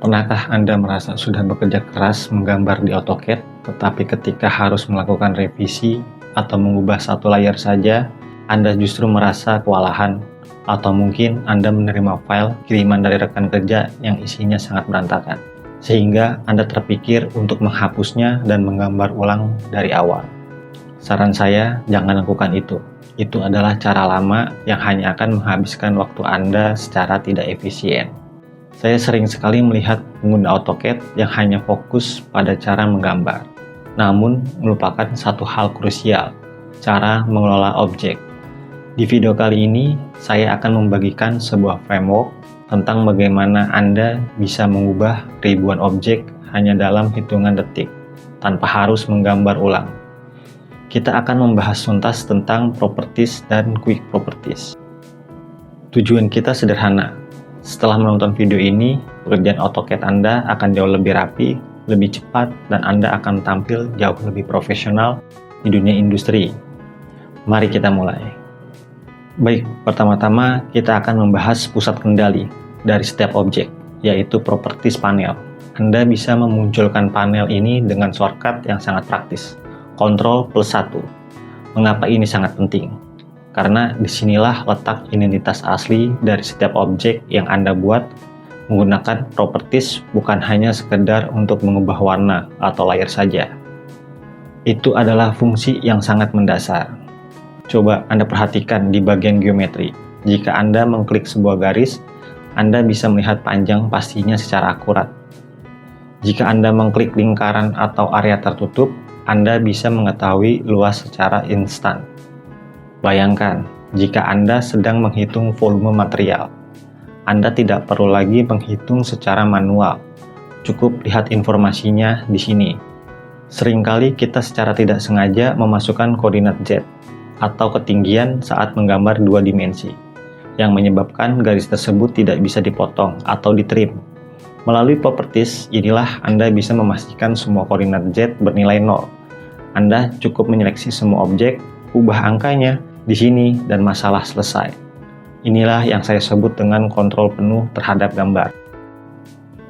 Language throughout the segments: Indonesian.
Pernahkah Anda merasa sudah bekerja keras menggambar di AutoCAD, tetapi ketika harus melakukan revisi atau mengubah satu layar saja, Anda justru merasa kewalahan? Atau mungkin Anda menerima file kiriman dari rekan kerja yang isinya sangat berantakan, sehingga Anda terpikir untuk menghapusnya dan menggambar ulang dari awal. Saran saya, jangan lakukan itu. Itu adalah cara lama yang hanya akan menghabiskan waktu Anda secara tidak efisien. Saya sering sekali melihat pengguna AutoCAD yang hanya fokus pada cara menggambar, namun melupakan satu hal krusial, cara mengelola objek. Di video kali ini, saya akan membagikan sebuah framework tentang bagaimana Anda bisa mengubah ribuan objek hanya dalam hitungan detik, tanpa harus menggambar ulang. Kita akan membahas tuntas tentang properties dan quick properties. Tujuan kita sederhana. Setelah menonton video ini, pekerjaan AutoCAD Anda akan jauh lebih rapi, lebih cepat, dan Anda akan tampil jauh lebih profesional di dunia industri. Mari kita mulai. Baik, pertama-tama kita akan membahas pusat kendali dari setiap objek, yaitu properties panel. Anda bisa memunculkan panel ini dengan shortcut yang sangat praktis, Ctrl+1. Mengapa ini sangat penting? Karena disinilah letak identitas asli dari setiap objek yang Anda buat. Menggunakan properties bukan hanya sekedar untuk mengubah warna atau layer saja. Itu adalah fungsi yang sangat mendasar. Coba Anda perhatikan di bagian geometri. Jika Anda mengklik sebuah garis, Anda bisa melihat panjang pastinya secara akurat. Jika Anda mengklik lingkaran atau area tertutup, Anda bisa mengetahui luas secara instan. Bayangkan, jika Anda sedang menghitung volume material, Anda tidak perlu lagi menghitung secara manual. Cukup lihat informasinya di sini. Seringkali kita secara tidak sengaja memasukkan koordinat Z atau ketinggian saat menggambar dua dimensi, yang menyebabkan garis tersebut tidak bisa dipotong atau ditrim. Melalui properties, inilah Anda bisa memastikan semua koordinat Z bernilai 0. Anda cukup menyeleksi semua objek, ubah angkanya di sini, dan masalah selesai. Inilah yang saya sebut dengan kontrol penuh terhadap gambar.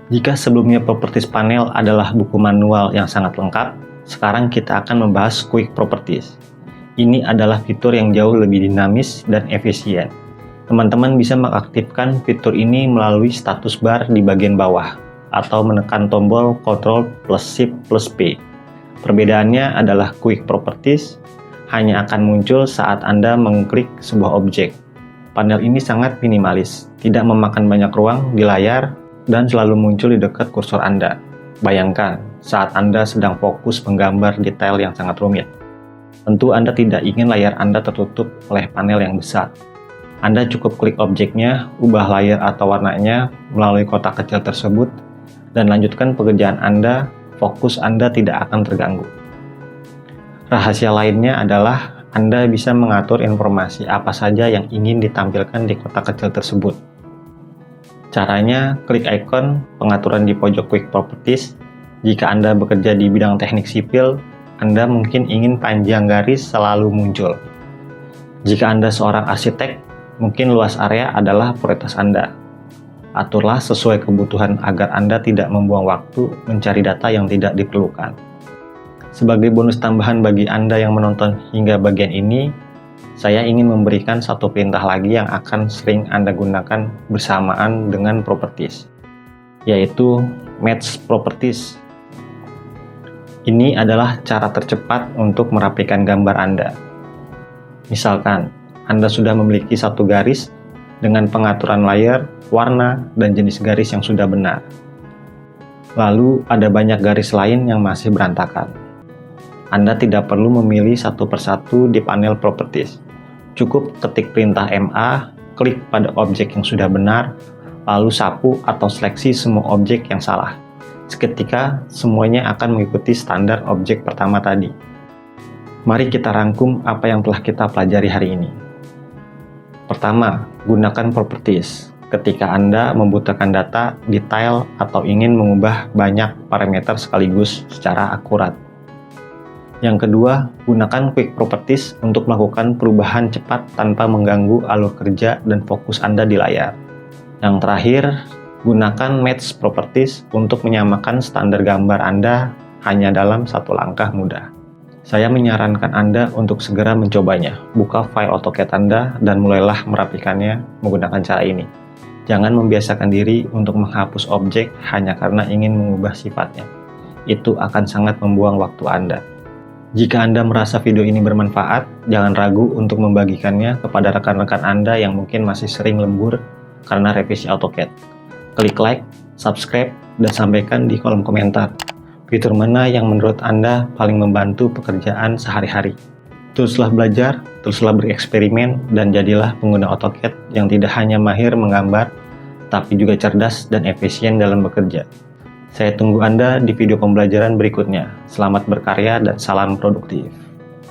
Jika sebelumnya properties panel adalah buku manual yang sangat lengkap, sekarang kita akan membahas quick properties. Ini adalah fitur yang jauh lebih dinamis dan efisien. Teman-teman bisa mengaktifkan fitur ini melalui status bar di bagian bawah, atau menekan tombol Ctrl+Shift+P. Perbedaannya adalah quick properties hanya akan muncul saat Anda mengklik sebuah objek. Panel ini sangat minimalis, tidak memakan banyak ruang di layar, dan selalu muncul di dekat kursor Anda. Bayangkan, saat Anda sedang fokus menggambar detail yang sangat rumit. Tentu Anda tidak ingin layar Anda tertutup oleh panel yang besar. Anda cukup klik objeknya, ubah layar atau warnanya melalui kotak kecil tersebut, dan lanjutkan pekerjaan Anda. Fokus Anda tidak akan terganggu. Rahasia lainnya adalah Anda bisa mengatur informasi apa saja yang ingin ditampilkan di kotak kecil tersebut. Caranya, klik ikon pengaturan di pojok quick properties. Jika Anda bekerja di bidang teknik sipil, Anda mungkin ingin panjang garis selalu muncul. Jika Anda seorang arsitek, mungkin luas area adalah prioritas Anda. Aturlah sesuai kebutuhan agar Anda tidak membuang waktu mencari data yang tidak diperlukan. Sebagai bonus tambahan bagi Anda yang menonton hingga bagian ini, saya ingin memberikan satu perintah lagi yang akan sering Anda gunakan bersamaan dengan properties, yaitu Match Properties. Ini adalah cara tercepat untuk merapikan gambar Anda. Misalkan, Anda sudah memiliki satu garis dengan pengaturan layer, warna, dan jenis garis yang sudah benar. Lalu, ada banyak garis lain yang masih berantakan. Anda tidak perlu memilih satu persatu di panel properties. Cukup ketik perintah MA, klik pada objek yang sudah benar, lalu sapu atau seleksi semua objek yang salah. Seketika, semuanya akan mengikuti standar objek pertama tadi. Mari kita rangkum apa yang telah kita pelajari hari ini. Pertama, gunakan properties. Ketika Anda membutuhkan data, detail, atau ingin mengubah banyak parameter sekaligus secara akurat. Yang kedua, gunakan quick properties untuk melakukan perubahan cepat tanpa mengganggu alur kerja dan fokus Anda di layar. Yang terakhir, Gunakan Match Properties untuk menyamakan standar gambar Anda hanya dalam satu langkah mudah. Saya menyarankan Anda untuk segera mencobanya. Buka file AutoCAD Anda dan mulailah merapikannya menggunakan cara ini. Jangan membiasakan diri untuk menghapus objek hanya karena ingin mengubah sifatnya. Itu akan sangat membuang waktu Anda. Jika Anda merasa video ini bermanfaat, jangan ragu untuk membagikannya kepada rekan-rekan Anda yang mungkin masih sering lembur karena revisi AutoCAD. Klik like, subscribe, dan sampaikan di kolom komentar fitur mana yang menurut Anda paling membantu pekerjaan sehari-hari. Teruslah belajar, teruslah bereksperimen, dan jadilah pengguna AutoCAD yang tidak hanya mahir menggambar, tapi juga cerdas dan efisien dalam bekerja. Saya tunggu Anda di video pembelajaran berikutnya. Selamat berkarya dan salam produktif.